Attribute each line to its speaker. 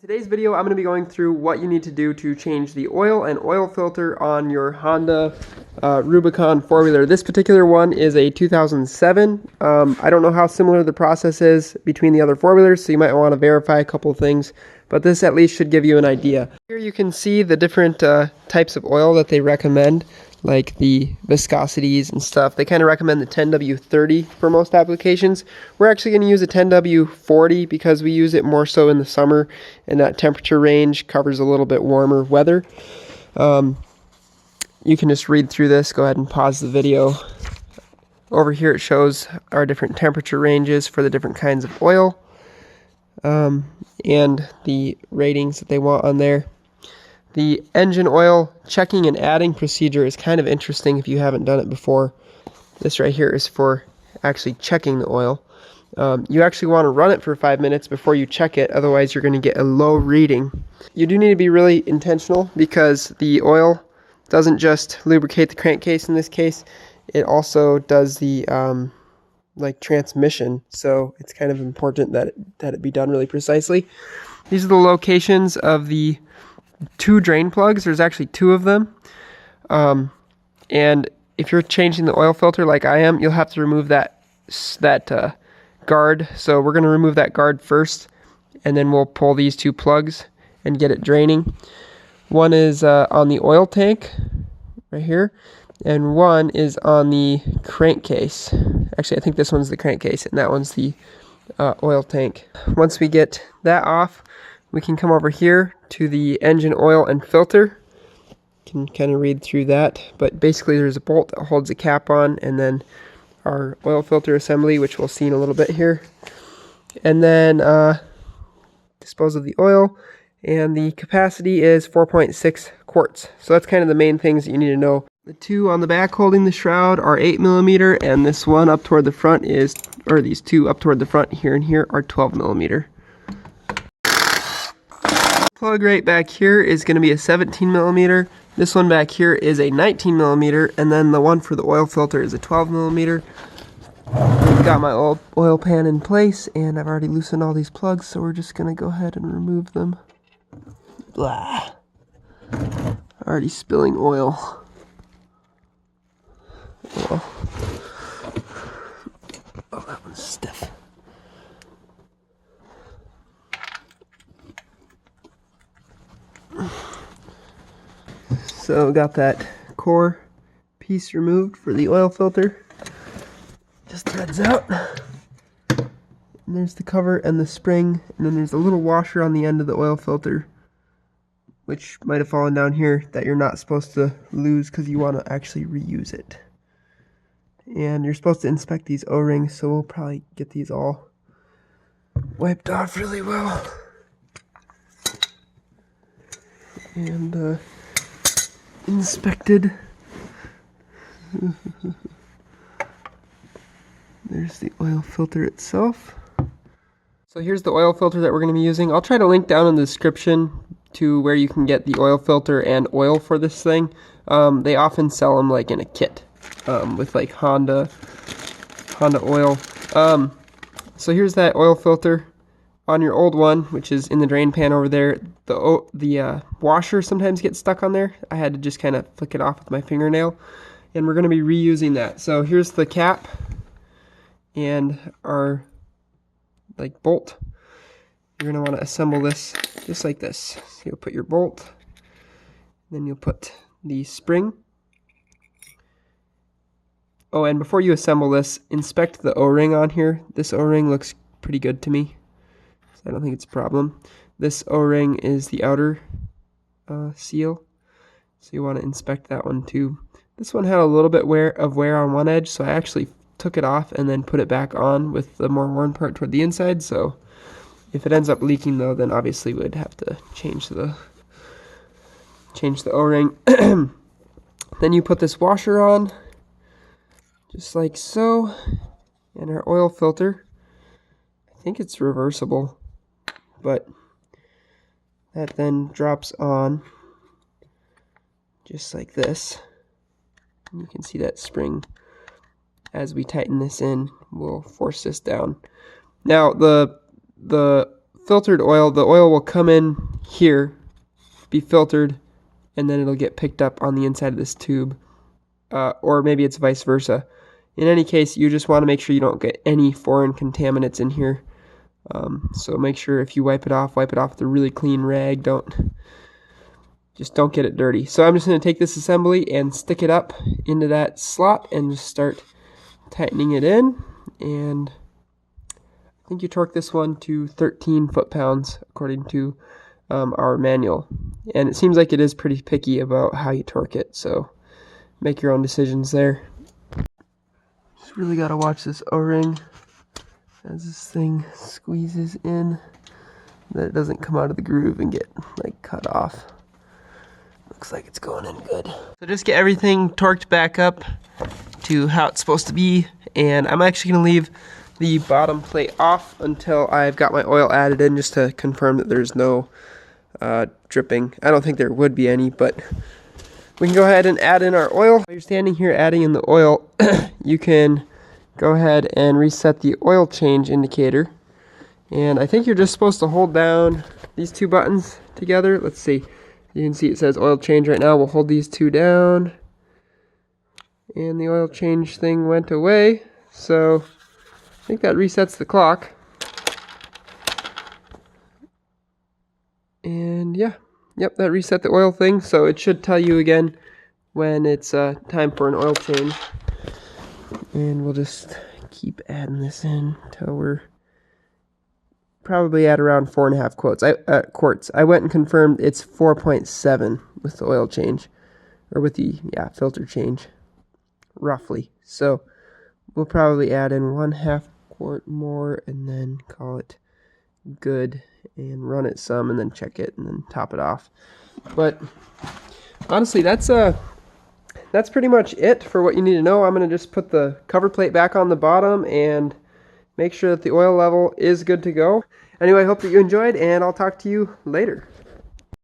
Speaker 1: Today's video, I'm going to be going through what you need to do to change the oil and oil filter on your Honda Rubicon four-wheeler. This particular one is a 2007. I don't know how similar the process is between the other four-wheelers, so you might want to verify a couple of things, but this at least should give you an idea. Here you can see the different types of oil that they recommend, like the viscosities and stuff. They kind of recommend the 10W30 for most applications. We're actually going to use a 10W40 because we use it more so in the summer, and that temperature range covers a little bit warmer weather. You can just read through this. Go ahead and pause the video. Over here it shows our different temperature ranges for the different kinds of oil, and the ratings that they want on there. The engine oil checking and adding procedure is kind of interesting if you haven't done it before. This right here is for actually checking the oil. You actually want to run it for 5 minutes before you check it, otherwise you're going to get a low reading. You do need to be really intentional because the oil doesn't just lubricate the crankcase in this case, it also does the transmission, so it's kind of important that it be done really precisely. These are the locations of the 2 drain plugs. There's actually 2 of them, and if you're changing the oil filter like I am, you'll have to remove that guard. So we're going to remove that guard first, and then we'll pull these 2 plugs and get it draining. One is on the oil tank right here, and one is on the crankcase. Actually, I think this one's the crankcase and that one's the oil tank. Once we get that off, we can come over here to the engine oil and filter. You can kind of read through that, but basically there's a bolt that holds the cap on, and then our oil filter assembly, which we'll see in a little bit here. And then dispose of the oil, and the capacity is 4.6 quarts. So that's kind of the main things that you need to know. The 2 on the back holding the shroud are 8mm, and this one up toward the front is, or these 2 up toward the front here and here are 12mm. Plug right back here is going to be a 17mm. This one back here is a 19mm, and then the one for the oil filter is a 12mm. I've got my oil pan in place, and I've already loosened all these plugs, so we're just going to go ahead and remove them. Blah. Already spilling oil. Oh, that one's stiff. So got that core piece removed for the oil filter. Just threads out. And there's the cover and the spring, and then there's a little washer on the end of the oil filter, which might have fallen down here, that you're not supposed to lose because you want to actually reuse it. And you're supposed to inspect these O-rings, so we'll probably get these all wiped off really well. And inspected. There's the oil filter itself. So here's the oil filter that we're going to be using. I'll try to link down in the description to where you can get the oil filter and oil for this thing. They often sell them like in a kit with like Honda oil. So here's that oil filter. On your old one, which is in the drain pan over there, the washer sometimes gets stuck on there. I had to just kind of flick it off with my fingernail, and we're going to be reusing that. So here's the cap and our bolt. You're going to want to assemble this just like this. So you'll put your bolt, then you'll put the spring. Oh, and before you assemble this, inspect the O-ring on here. This O-ring looks pretty good to me, so I don't think it's a problem. This O-ring is the outer seal, so you want to inspect that one too. This one had a little bit of wear on one edge, so I actually took it off and then put it back on with the more worn part toward the inside. So if it ends up leaking though, then obviously we'd have to change the O-ring. Then you put this washer on, just like so, and our oil filter. I think it's reversible, but that then drops on just like this. And you can see that spring, as we tighten this in, will force this down. Now the filtered oil, the oil will come in here, be filtered, and then it'll get picked up on the inside of this tube. Or maybe it's vice versa. In any case, you just want to make sure you don't get any foreign contaminants in here. So make sure if you wipe it off with a really clean rag. Just don't get it dirty. So I'm just going to take this assembly and stick it up into that slot and just start tightening it in. And I think you torque this one to 13 foot-pounds according to our manual. And it seems like it is pretty picky about how you torque it, so make your own decisions there. Just really got to watch this O-ring as this thing squeezes in, that it doesn't come out of the groove and get like cut off. Looks like it's going in good. So just get everything torqued back up to how it's supposed to be, and I'm actually going to leave the bottom plate off until I've got my oil added in, just to confirm that there's no dripping. I don't think there would be any, but we can go ahead and add in our oil. While you're standing here adding in the oil, you can go ahead and reset the oil change indicator. And I think you're just supposed to hold down these two buttons together. Let's see. You can see it says oil change right now. We'll hold these two down. And the oil change thing went away. So I think that resets the clock. And yeah, yep, that reset the oil thing. So it should tell you again when it's time for an oil change. And we'll just keep adding this in until we're probably at around 4.5 quarts. I went and confirmed it's 4.7 with the oil change, or with the filter change, roughly. So we'll probably add in 1/2 quart more and then call it good and run it some and then check it and then top it off. But honestly, that's pretty much it for what you need to know. I'm going to just put the cover plate back on the bottom and make sure that the oil level is good to go. Anyway, I hope that you enjoyed, and I'll talk to you later.